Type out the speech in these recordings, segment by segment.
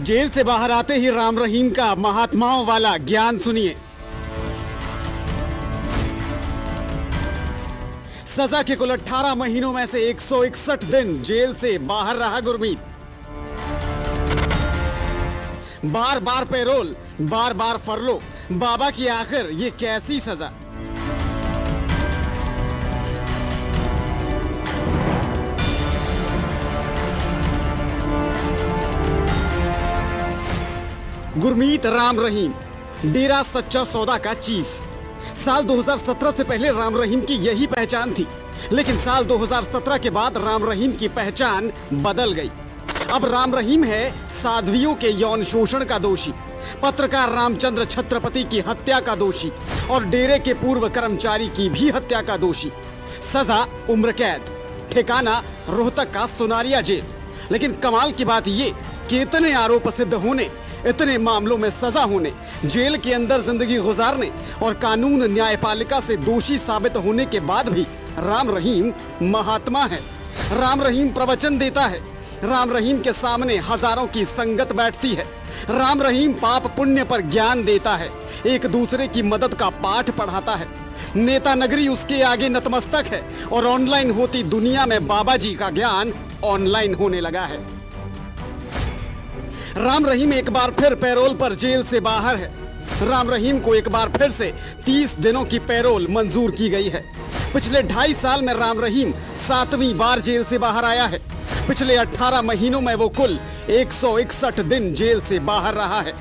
Jail से बाहर आते ही राम रहीम का महात्माओं वाला ज्ञान सुनिए। सजा के कुल 18 महीनों में से 161 दिन जेल से बाहर रहा गुरमीत। बार बार पैरोल, बार बार फरलो, बाबा की आखिर ये कैसी सजा। गुरमीत राम रहीम, डेरा सच्चा सौदा का चीफ। साल 2017 से पहले राम रहीम की यही पहचान थी, लेकिन साल 2017 के बाद राम रहीम की पहचान बदल गई। अब राम रहीम है साध्वियों के यौन शोषण का दोषी, पत्रकार रामचंद्र छत्रपति की हत्या का दोषी और डेरे के पूर्व कर्मचारी की भी हत्या का दोषी। सजा उम्र कैद, ठिकाना रोहतक का सुनारिया जेल। लेकिन कमाल की बात ये कि इतने आरोप सिद्ध होने, इतने मामलों में सजा होने, जेल के अंदर जिंदगी गुजारने और कानून न्यायपालिका से दोषी साबित होने के बाद भी राम रहीम महात्मा है। राम रहीम प्रवचन देता है। राम रहीम के सामने हजारों की संगत बैठती है। राम रहीम पाप पुण्य पर ज्ञान देता है, एक दूसरे की मदद का पाठ पढ़ाता है। नेता नगरी उसके आगे नतमस्तक है और ऑनलाइन होती दुनिया में बाबा जी का ज्ञान ऑनलाइन होने लगा है। राम रहीम एक बार फिर पैरोल पर जेल से बाहर है। राम रहीम को एक बार फिर से 30 दिनों की पैरोल मंजूर की गई है। पिछले 2.5 साल में राम रहीम 7वीं बार जेल से बाहर आया है। पिछले 18 महीनों में वो कुल 161 दिन जेल से बाहर रहा है।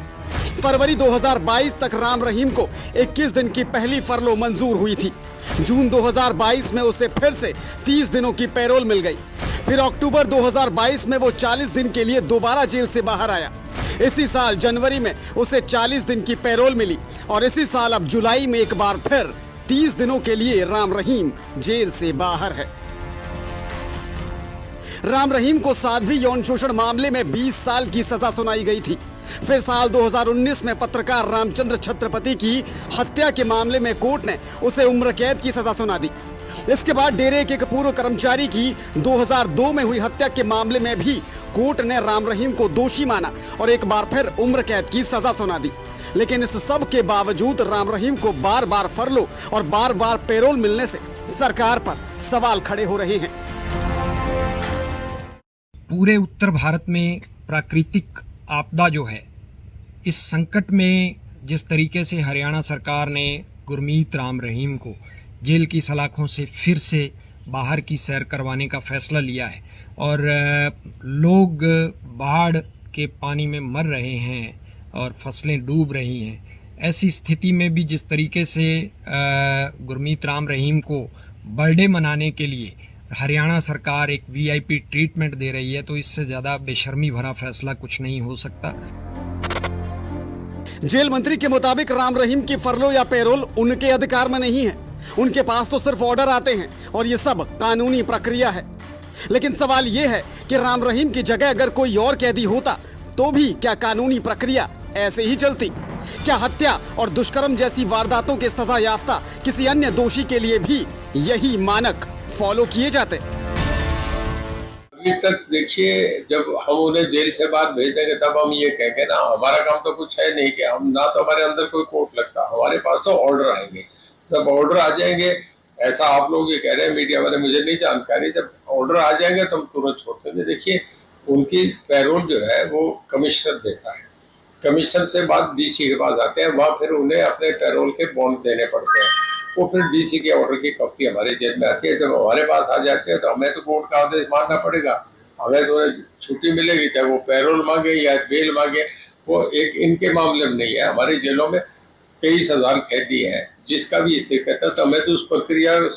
फरवरी 2022 तक राम रहीम को 21 दिन की पहली फरलो मंजूर हुई थी। जून 2022 में उसे फिर से 30 दिनों की पैरोल मिल गई। फिर अक्टूबर 2022 में वो 40 दिन के लिए दोबारा जेल से बाहर आया। इसी साल जनवरी में उसे 40 दिन की पैरोल मिली और इसी साल अब जुलाई में एक बार फिर 30 दिनों के लिए राम रहीम जेल से बाहर है। राम रहीम को साध्वी यौन शोषण मामले में 20 साल की सजा सुनाई गई थी। फिर साल 2019 में पत्रकार रामचंद्र छत्रपति की हत्या के मामले में कोर्ट ने उसे उम्र कैद की सजा सुना दी। इसके बाद डेरे के एक पूर्व कर्मचारी की 2002 में हुई हत्या के मामले में भी कोर्ट ने राम रहीम को दोषी माना और एक बार फिर उम्र कैद की सजा सुना दी। लेकिन इस सब के बावजूद राम रहीम को बार बार फरलो और बार बार पैरोल मिलने से सरकार पर सवाल खड़े हो रहे हैं। पूरे उत्तर भारत में प्राकृतिक आपदा जो है, इस संकट में जिस तरीके से हरियाणा सरकार ने गुरमीत राम रहीम को जेल की सलाखों से फिर से बाहर की सैर करवाने का फैसला लिया है और लोग बाढ़ के पानी में मर रहे हैं और फसलें डूब रही हैं, ऐसी स्थिति में भी जिस तरीके से गुरमीत राम रहीम को बर्थडे मनाने के लिए हरियाणा सरकार एक वीआईपी ट्रीटमेंट दे रही है, तो इससे ज़्यादा बेशर्मी भरा फैसला कुछ नहीं हो सकता। जेल मंत्री के मुताबिक राम रहीम की फरलो या पैरोल उनके अधिकार में नहीं है। उनके पास तो सिर्फ ऑर्डर आते हैं और ये सब कानूनी प्रक्रिया है। लेकिन सवाल ये है कि राम रहीम की जगह अगर कोई और कैदी होता तो भी क्या कानूनी प्रक्रिया ऐसे ही चलती? क्या हत्या और दुष्कर्म जैसी वारदातों के सजा याफ्ता किसी अन्य दोषी के लिए भी यही मानक फॉलो किए जाते? अभी तक देखिए, जब हम उन्हें जेल से बाहर भेजेंगे तब हम ये कहेंगे ना, हमारा काम तो कुछ है नहीं कि हम ना, तो हमारे अंदर कोई कोर्ट लगता, हमारे पास तो ऑर्डर आएंगे। जब ऑर्डर आ जाएंगे, ऐसा आप लोग ये कह रहे हैं मीडिया वाले, मुझे नहीं जानकारी, जब ऑर्डर आ जाएंगे तो हम तुरंत छोड़ देंगे। देखिए, उनकी पैरोल जो है वो कमिश्नर देता है, कमिश्नर से बाद डीसी के पास आते हैं, वहाँ फिर उन्हें अपने पैरोल के बॉन्ड देने पड़ते हैं। वो फिर डीसी के ऑर्डर की कॉपी हमारे जेल में आती है। जब हमारे पास आ जाते हैं तो हमें तो कोर्ट का आदेश मानना पड़ेगा, हमें तो छुट्टी मिलेगी, चाहे वो पैरोल मांगे या बेल मांगे। वो एक इनके मामले में नहीं है, हमारे जेलों में 23,000 कैदी हैं, जिसका भी स्थिति कहता है, तो हमें तो उस प्रक्रिया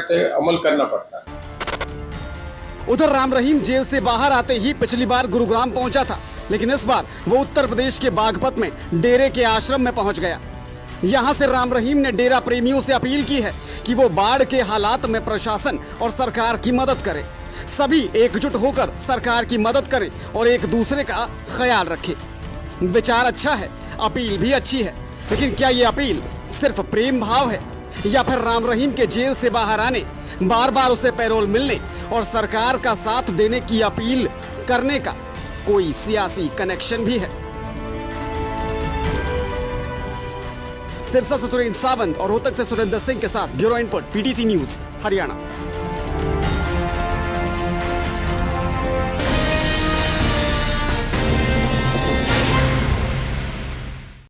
से अमल करना पड़ता है। उधर राम रहीम जेल से बाहर आते ही पिछली बार गुरुग्राम पहुंचा था, लेकिन इस बार वो उत्तर प्रदेश के बागपत में डेरे के आश्रम में पहुंच गया। यहां से राम रहीम ने डेरा प्रेमियों से अपील की है कि वो बाढ़ के हालात में प्रशासन और सरकार की मदद करें। सभी एकजुट होकर सरकार की मदद करें और एक दूसरे का ख्याल रखें। विचार अच्छा है, अपील भी अच्छी है, लेकिन क्या ये अपील सिर्फ प्रेम भाव है या फिर राम रहीम के जेल से बाहर आने, बार बार उसे पैरोल मिलने और सरकार का साथ देने की अपील करने का कोई सियासी कनेक्शन भी है। सिरसा से सुरेंद्र सावंत और रोहतक से सुरेंद्र सिंह के साथ bureau input, PTC news, Haryana.